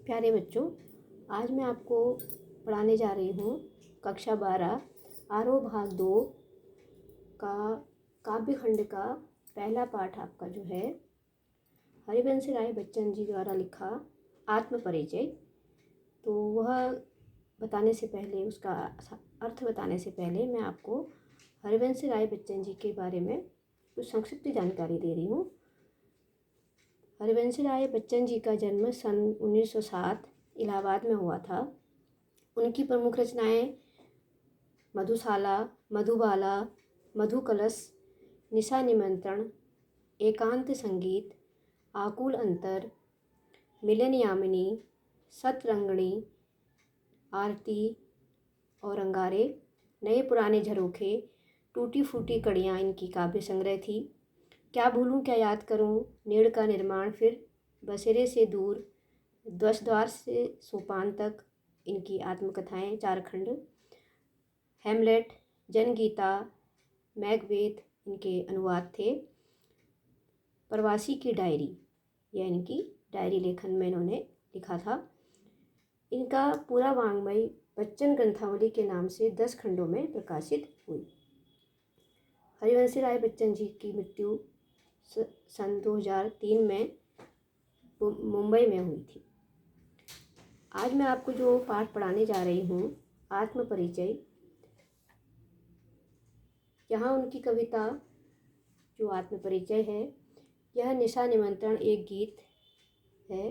प्यारे बच्चों, आज मैं आपको पढ़ाने जा रही हूँ कक्षा 12 आरोह भाग 2 का काव्य खंड का पहला पाठ। आपका जो है हरिवंश राय बच्चन जी द्वारा लिखा आत्म परिचय। तो वह बताने से पहले, उसका अर्थ बताने से पहले मैं आपको हरिवंश राय बच्चन जी के बारे में कुछ संक्षिप्त जानकारी दे रही हूँ। हरिवंश राय बच्चन जी का जन्म सन 1907 इलाहाबाद में हुआ था। उनकी प्रमुख रचनाएं मधुशाला, मधुबाला, मधुकलश, निशा निमंत्रण, एकांत संगीत, आकुल अंतर, मिलन यामिनी, सतरंगणी, आरती और अंगारे, नए पुराने झरोखे, टूटी फूटी कड़ियाँ इनकी काव्य संग्रह थी। क्या भूलूं क्या याद करूं, नीड़ का निर्माण, फिर बसेरे से दूर, द्वार से सोपान तक इनकी आत्मकथाएं 4 खंड। हेमलेट, जनगीता, मैकबेथ इनके अनुवाद थे। प्रवासी की डायरी, यह इनकी डायरी लेखन में इन्होंने लिखा था। इनका पूरा वाङ्मय बच्चन ग्रंथावली के नाम से 10 खंडों में प्रकाशित हुई। हरिवंश राय बच्चन जी की मृत्यु सन 2003 में मुंबई में हुई थी। आज मैं आपको जो पाठ पढ़ाने जा रही हूँ, आत्म परिचय, यहाँ उनकी कविता जो आत्म परिचय है, यह निशा निमंत्रण एक गीत है।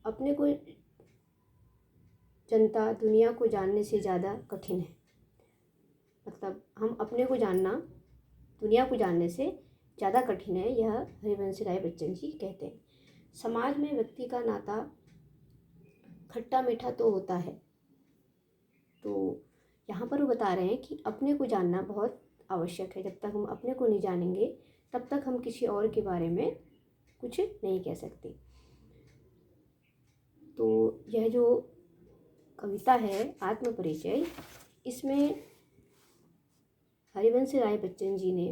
अपने को जनता दुनिया को जानने से ज़्यादा कठिन है। मतलब हम अपने को जानना दुनिया को जानने से ज़्यादा कठिन है, यह हरिवंश राय बच्चन जी कहते हैं। समाज में व्यक्ति का नाता खट्टा मीठा तो होता है, तो यहाँ पर वो बता रहे हैं कि अपने को जानना बहुत आवश्यक है। जब तक हम अपने को नहीं जानेंगे तब तक हम किसी और के बारे में कुछ नहीं कह सकते। तो यह जो कविता है आत्म परिचय, इसमें हरिवंश राय बच्चन जी ने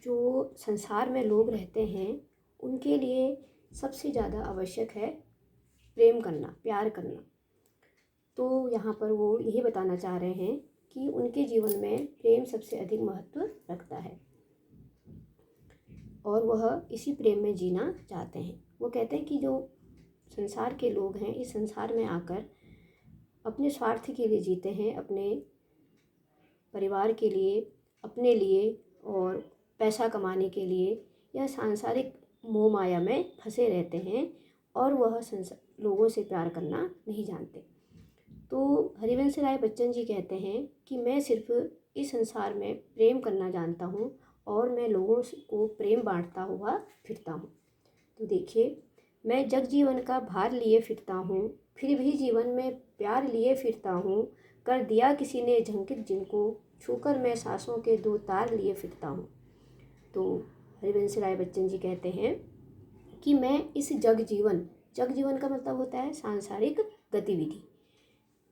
जो संसार में लोग रहते हैं उनके लिए सबसे ज़्यादा आवश्यक है प्रेम करना, प्यार करना। तो यहाँ पर वो यही बताना चाह रहे हैं कि उनके जीवन में प्रेम सबसे अधिक महत्व रखता है और वह इसी प्रेम में जीना चाहते हैं। वो कहते हैं कि जो संसार के लोग हैं इस संसार में आकर अपने स्वार्थ के लिए जीते हैं, अपने परिवार के लिए, अपने लिए और पैसा कमाने के लिए यह सांसारिक मोह माया में फंसे रहते हैं और वह लोगों से प्यार करना नहीं जानते। तो हरिवंश राय बच्चन जी कहते हैं कि मैं सिर्फ इस संसार में प्रेम करना जानता हूँ और मैं लोगों को प्रेम बांटता हुआ फिरता हूँ। तो देखिए, मैं जग जीवन का भार लिए फिरता हूँ, फिर भी जीवन में प्यार लिए फिरता हूँ। कर दिया किसी ने झंकित जिनको, छूकर मैं सांसों के 2 तार लिए फिरता हूँ। तो हरिवंश राय बच्चन जी कहते हैं कि मैं इस जग जीवन का मतलब होता है सांसारिक गतिविधि।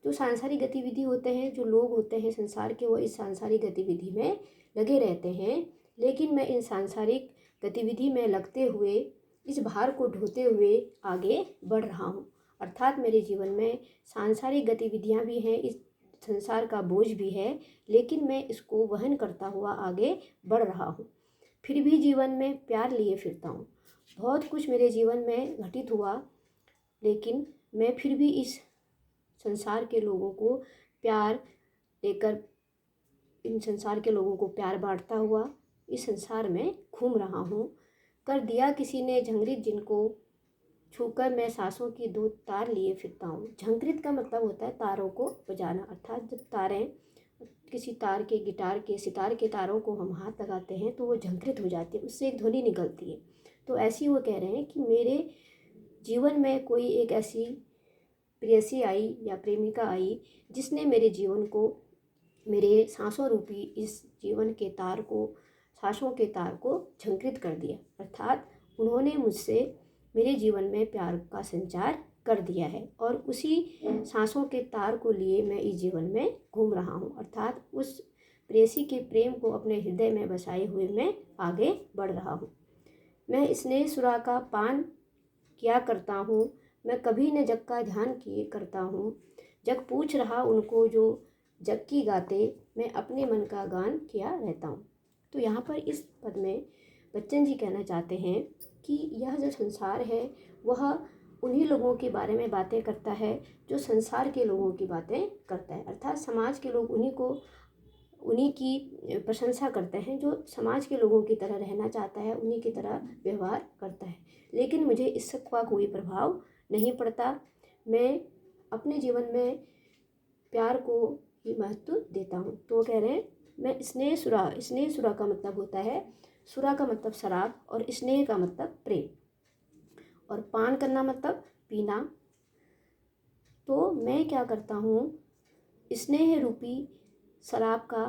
जो सांसारिक गतिविधि होते हैं, जो लोग होते हैं संसार के, वो इस सांसारिक गतिविधि में लगे रहते हैं, लेकिन मैं इन सांसारिक गतिविधि में लगते हुए, इस भार को ढोते हुए आगे बढ़ रहा हूँ। अर्थात मेरे जीवन में सांसारिक गतिविधियाँ भी हैं, इस संसार का बोझ भी है, लेकिन मैं इसको वहन करता हुआ आगे बढ़ रहा हूँ। फिर भी जीवन में प्यार लिए फिरता हूँ। बहुत कुछ मेरे जीवन में घटित हुआ, लेकिन मैं फिर भी इस संसार के लोगों को प्यार देकर, इन संसार के लोगों को प्यार बांटता हुआ इस संसार में घूम रहा हूँ। कर दिया किसी ने झंकृत जिनको, छूकर मैं सांसों की 2 तार लिए फिरता हूँ। झंकृत का मतलब होता है तारों को बजाना। अर्थात जब तारें किसी तार के, गिटार के, सितार के तारों को हम हाथ लगाते हैं तो वो झंकृत हो जाती है, उससे एक ध्वनि निकलती है। तो ऐसी वो कह रहे हैं कि मेरे जीवन में कोई एक ऐसी प्रेयसी आई या प्रेमिका आई जिसने मेरे जीवन को, मेरे सांसों रूपी इस जीवन के तार को, सांसों के तार को झंकृत कर दिया। अर्थात उन्होंने मुझसे मेरे जीवन में प्यार का संचार कर दिया है और उसी सांसों के तार को लिए मैं इस जीवन में घूम रहा हूँ। अर्थात उस प्रेयसी के प्रेम को अपने हृदय में बसाए हुए मैं आगे बढ़ रहा हूँ। मैं स्नेह सुरा का पान किया करता हूँ, मैं कभी न जग का ध्यान किए करता हूँ। जग पूछ रहा उनको जो जग की गाते, मैं अपने मन का गान किया रहता हूँ। तो यहाँ पर इस पद में बच्चन जी कहना चाहते हैं कि यह जो संसार है वह उन्हीं लोगों के बारे में बातें करता है जो संसार के लोगों की बातें करता है, अर्थात समाज के लोग उन्हीं की प्रशंसा करते हैं। जो समाज के लोगों की तरह रहना चाहता है उन्हीं की तरह व्यवहार करता है, लेकिन मुझे इसका कोई प्रभाव नहीं पड़ता। मैं अपने जीवन में प्यार को ही महत्व देता हूँ। तो वो कह रहे हैं मैं स्नेह सुरा का मतलब होता है, सुरा का मतलब शराब और स्नेह का मतलब प्रेम, और पान करना मतलब पीना। तो मैं क्या करता हूँ, स्नेह रूपी शराब का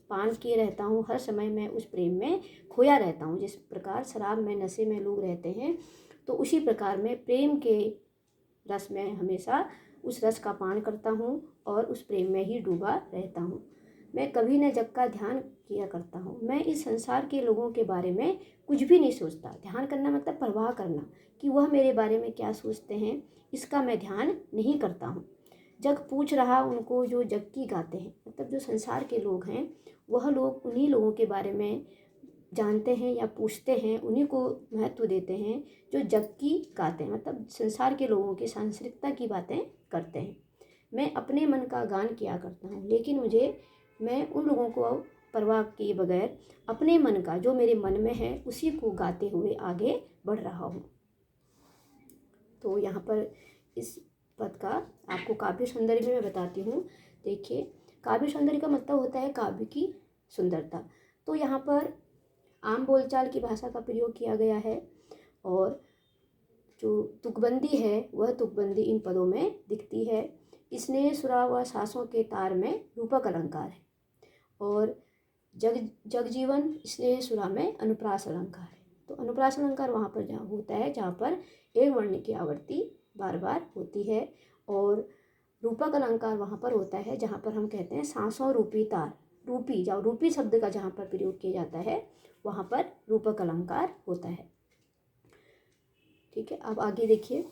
पान किए रहता हूँ। हर समय मैं उस प्रेम में खोया रहता हूँ। जिस प्रकार शराब में नशे में लोग रहते हैं, तो उसी प्रकार मैं प्रेम के रस में हमेशा उस रस का पान करता हूँ और उस प्रेम में ही डूबा रहता हूँ। मैं कभी न जग का ध्यान किया करता हूँ। मैं इस संसार के लोगों के बारे में कुछ भी नहीं सोचता। ध्यान करना मतलब परवाह करना, कि वह मेरे बारे में क्या सोचते हैं, इसका मैं ध्यान नहीं करता हूँ। जग पूछ रहा उनको जो जग की गाते हैं, मतलब जो संसार के लोग हैं वह लोग उन्हीं लोगों के बारे में जानते हैं या पूछते हैं, उन्हीं को महत्व देते हैं जो जग की गाते हैं, मतलब संसार के लोगों की सांसारिकता की बातें करते हैं। मैं अपने मन का गान किया करता हूँ, लेकिन मैं उन लोगों को परवाह किए बगैर अपने मन का, जो मेरे मन में है, उसी को गाते हुए आगे बढ़ रहा हूँ। तो यहाँ पर इस पद का आपको काव्य सौंदर्य में मैं बताती हूँ। देखिए, काव्य सौंदर्य का मतलब होता है काव्य की सुंदरता। तो यहाँ पर आम बोलचाल की भाषा का प्रयोग किया गया है, और जो तुकबंदी है वह तुकबंदी इन पदों में दिखती है। स्नेह सुरा व सांसों के तार में रूपक अलंकार है, और जगजीवन स्नेह सुरा में अनुप्रास अलंकार है। तो अनुप्रास अलंकार वहाँ पर जहाँ होता है जहाँ पर एक वर्ण की आवृत्ति बार बार होती है, और रूपक अलंकार वहाँ पर होता है जहाँ पर हम कहते हैं सांसों रूपी तार। रूपी शब्द का जहाँ पर प्रयोग किया जाता है वहाँ पर रूपक अलंकार होता है। ठीक है, अब आगे देखिए।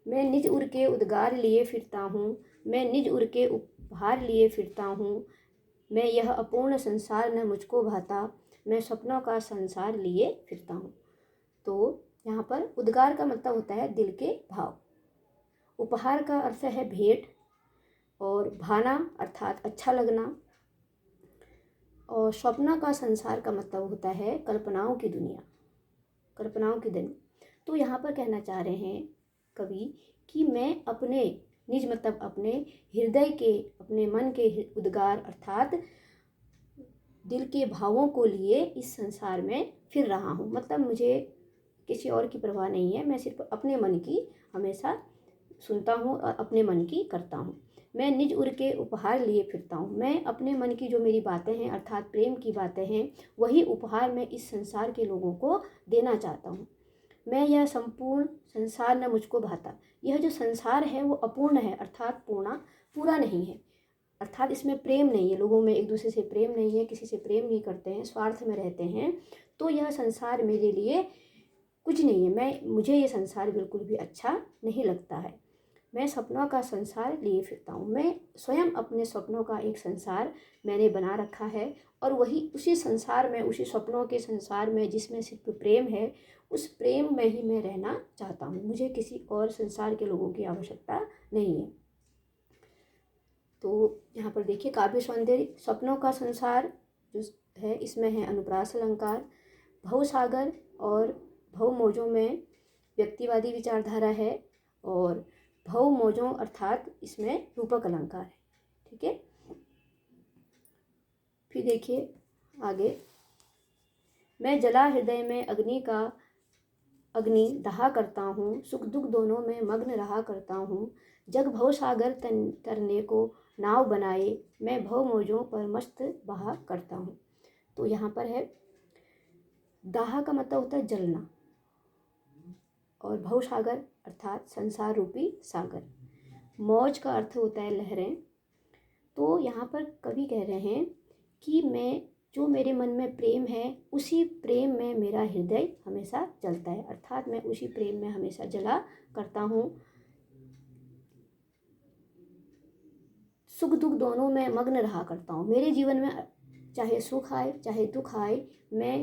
मैं निज उर के उद्गार लिए फिरता हूँ, मैं निज उर के उपहार लिए फिरता हूँ। मैं यह अपूर्ण संसार न मुझको भाता, मैं सपनों का संसार लिए फिरता हूँ। तो यहाँ पर उद्गार का मतलब होता है दिल के भाव, उपहार का अर्थ है भेंट, और भाना अर्थात अच्छा लगना, और स्वप्न का संसार का मतलब होता है कल्पनाओं की दुनिया, कल्पनाओं की दुनिया। तो यहाँ पर कहना चाह रहे हैं कवि कि मैं अपने निज मतलब अपने हृदय के, अपने मन के उद्गार अर्थात दिल के भावों को लिए इस संसार में फिर रहा हूँ। मतलब मुझे किसी और की परवाह नहीं है, मैं सिर्फ अपने मन की हमेशा सुनता हूँ और अपने मन की करता हूँ। मैं निज उर के उपहार लिए फिरता हूँ। मैं अपने मन की जो मेरी बातें हैं अर्थात प्रेम की बातें हैं, वही उपहार मैं इस संसार के लोगों को देना चाहता हूँ। मैं यह संपूर्ण संसार न मुझको भाता। यह जो संसार है वो अपूर्ण है, अर्थात पूरा नहीं है, अर्थात इसमें प्रेम नहीं है, लोगों में एक दूसरे से प्रेम नहीं है, किसी से प्रेम नहीं करते हैं, स्वार्थ में रहते हैं। तो यह संसार मेरे लिए कुछ नहीं है, मुझे ये संसार बिल्कुल भी अच्छा नहीं लगता है। मैं सपनों का संसार लिए फिरता हूँ। मैं स्वयं अपने सपनों का एक संसार मैंने बना रखा है, और वही उसी संसार में, उसी सपनों के संसार में जिसमें सिर्फ प्रेम है, उस प्रेम में ही मैं रहना चाहता हूँ। मुझे किसी और संसार के लोगों की आवश्यकता नहीं है। तो यहाँ पर देखिए काव्य सौंदर्य, सपनों का संसार जो है इसमें है अनुप्रास अलंकार, भवसागर और भव मौजों में व्यक्तिवादी विचारधारा है, और भव मौजों अर्थात इसमें रूपक अलंकार है। ठीक है, फिर देखिए आगे। मैं जला हृदय में अग्नि दहा करता हूँ, सुख दुख दोनों में मग्न रहा करता हूँ। जग भव सागर तरने को नाव बनाए, मैं भव मौजों पर मस्त बहा करता हूँ। तो यहाँ पर है दाह का मतलब होता है जलना, और भव सागर अर्थात संसार रूपी सागर। मौज का अर्थ होता है लहरें। तो यहाँ पर कवि कह रहे हैं कि मैं जो मेरे मन में प्रेम है उसी प्रेम में मेरा हृदय हमेशा जलता है, अर्थात मैं उसी प्रेम में हमेशा जला करता हूँ। सुख दुख दोनों में मग्न रहा करता हूँ। मेरे जीवन में चाहे सुख आए चाहे दुख आए,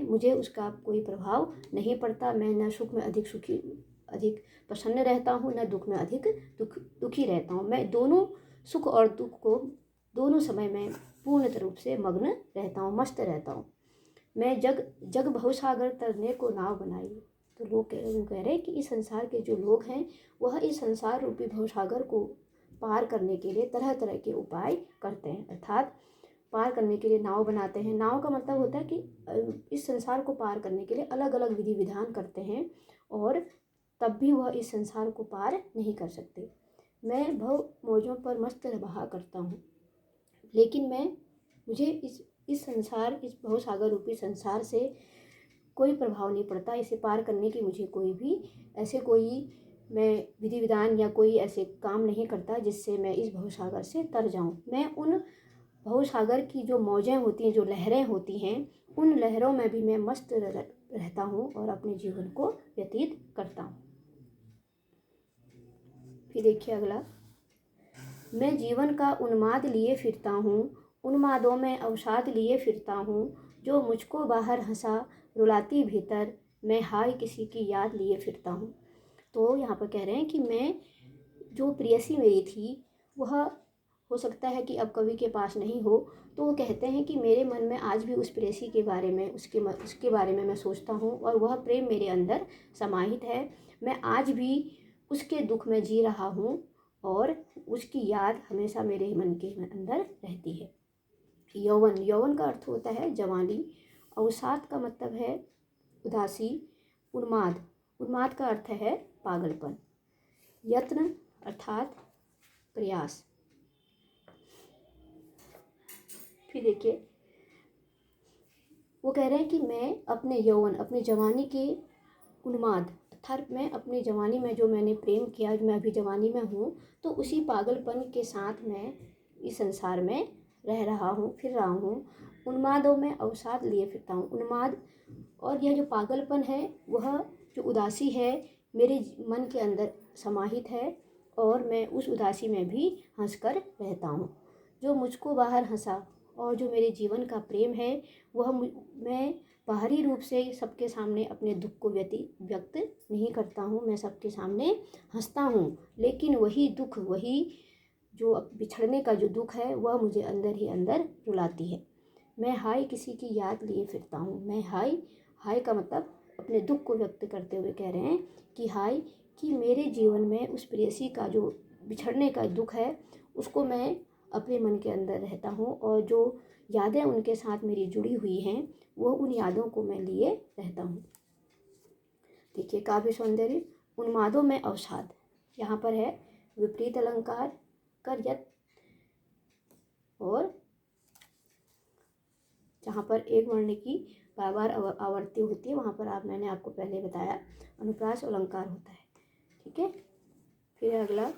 मुझे उसका कोई प्रभाव नहीं पड़ता। मैं न सुख में अधिक प्रसन्न रहता हूँ, न दुख में अधिक दुखी रहता हूँ। मैं दोनों सुख और दुख को दोनों समय में पूर्ण रूप से मग्न रहता हूँ, मस्त रहता हूँ। मैं जग जग भवसागर तरने को नाव बनाई। तो लोग कह रहे हैं कि इस संसार के जो लोग हैं वह इस संसार रूपी भवसागर को पार करने के लिए तरह तरह के उपाय करते हैं, अर्थात पार करने के लिए नाव बनाते हैं। नाव का मतलब होता है कि इस संसार को पार करने के लिए अलग अलग विधि विधान करते हैं और तब भी वह इस संसार को पार नहीं कर सकते। मैं भव मौजों पर मस्त बहा करता हूँ, लेकिन मुझे इस संसार, इस भवसागर रूपी संसार से कोई प्रभाव नहीं पड़ता। इसे पार करने की मुझे मैं विधि विधान या कोई ऐसे काम नहीं करता जिससे मैं इस भवसागर से तर जाऊं। मैं उन भवसागर की जो मौजें होती हैं, जो लहरें होती हैं, उन लहरों में भी मैं मस्त रहता हूँ और अपने जीवन को व्यतीत करता हूँ। फिर देखिए अगला, मैं जीवन का उन्माद लिए फिरता हूँ, उन्मादों में अवसाद लिए फिरता हूँ। जो मुझको बाहर हंसा रुलाती भीतर, मैं हाय किसी की याद लिए फिरता हूँ। तो यहाँ पर कह रहे हैं कि मैं जो प्रेयसी मेरी थी वह हो सकता है कि अब कवि के पास नहीं हो, तो वो कहते हैं कि मेरे मन में आज भी उस प्रेयसी के बारे में उसके बारे में मैं सोचता हूँ और वह प्रेम मेरे अंदर समाहित है। मैं आज भी उसके दुख में जी रहा हूँ और उसकी याद हमेशा मेरे मन के अंदर रहती है। यौवन का अर्थ होता है जवानी। अवसाद का मतलब है उदासी। उन्माद का अर्थ है पागलपन। यत्न अर्थात प्रयास। फिर देखिए वो कह रहे हैं कि मैं अपने यौवन, अपनी जवानी के उन्माद अर्थात मैं अपनी जवानी में जो मैंने प्रेम किया, मैं अभी जवानी में हूँ, तो उसी पागलपन के साथ मैं इस संसार में रह रहा हूँ, फिर रहा हूँ। उन्मादों में अवसाद लिए फिरता हूँ। उन्माद और यह जो पागलपन है, वह जो उदासी है मेरे मन के अंदर समाहित है और मैं उस उदासी में भी हंसकर रहता हूँ। जो मुझको बाहर हंसा और जो मेरे जीवन का प्रेम है, वह मैं बाहरी रूप से सबके सामने अपने दुख को व्यक्त नहीं करता हूँ। मैं सबके सामने हंसता हूँ, लेकिन वही दुख, वही जो बिछड़ने का जो दुख है, वह मुझे अंदर ही अंदर रुलाती है। मैं हाय किसी की याद लिए फिरता हूँ। मैं हाय का मतलब अपने दुख को व्यक्त करते हुए कह रहे हैं कि हाय कि मेरे जीवन में उस प्रेयसी का जो बिछड़ने का दुख है, उसको मैं अपने मन के अंदर रहता हूँ और जो यादें उनके साथ मेरी जुड़ी हुई हैं, वो उन यादों को मैं लिए रहता हूँ। देखिए काव्य सौंदर्य। उन्मादों में अवसाद, यहाँ पर है विपरीत अलंकार कर यत, और जहाँ पर एक वर्ण की बार बार आवृत्ति होती है वहाँ पर मैंने आपको पहले बताया अनुप्रास अलंकार होता है। ठीक है। फिर अगला,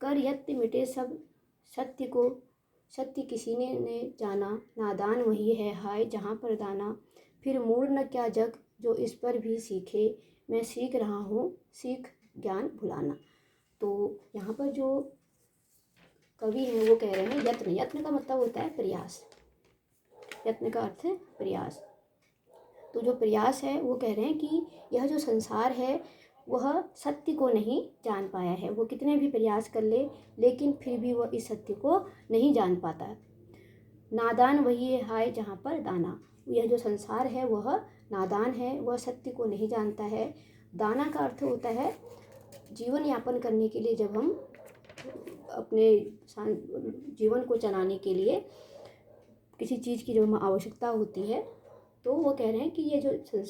कर यत्न मिटे सब सत्य किसी ने जाना, नादान वही है हाय जहाँ पर दाना। फिर मूढ़ न क्या जग जो इस पर भी सीखे, मैं सीख रहा हूँ सीख ज्ञान भुलाना। तो यहाँ पर जो कवि हैं वो कह रहे हैं यत्न का मतलब होता है प्रयास। यत्न का अर्थ है प्रयास। तो जो प्रयास है वो कह रहे हैं कि यह जो संसार है वह सत्य को नहीं जान पाया है। वो कितने भी प्रयास कर ले, लेकिन फिर भी वह इस सत्य को नहीं जान पाता। नादान वही है हाय जहाँ पर दाना। यह जो संसार है वह नादान है, वह सत्य को नहीं जानता है। दाना का अर्थ होता है जीवन यापन करने के लिए, जब हम अपने जीवन को चलाने के लिए किसी चीज़ की जो आवश्यकता होती है, तो वो कह रहे हैं कि ये जो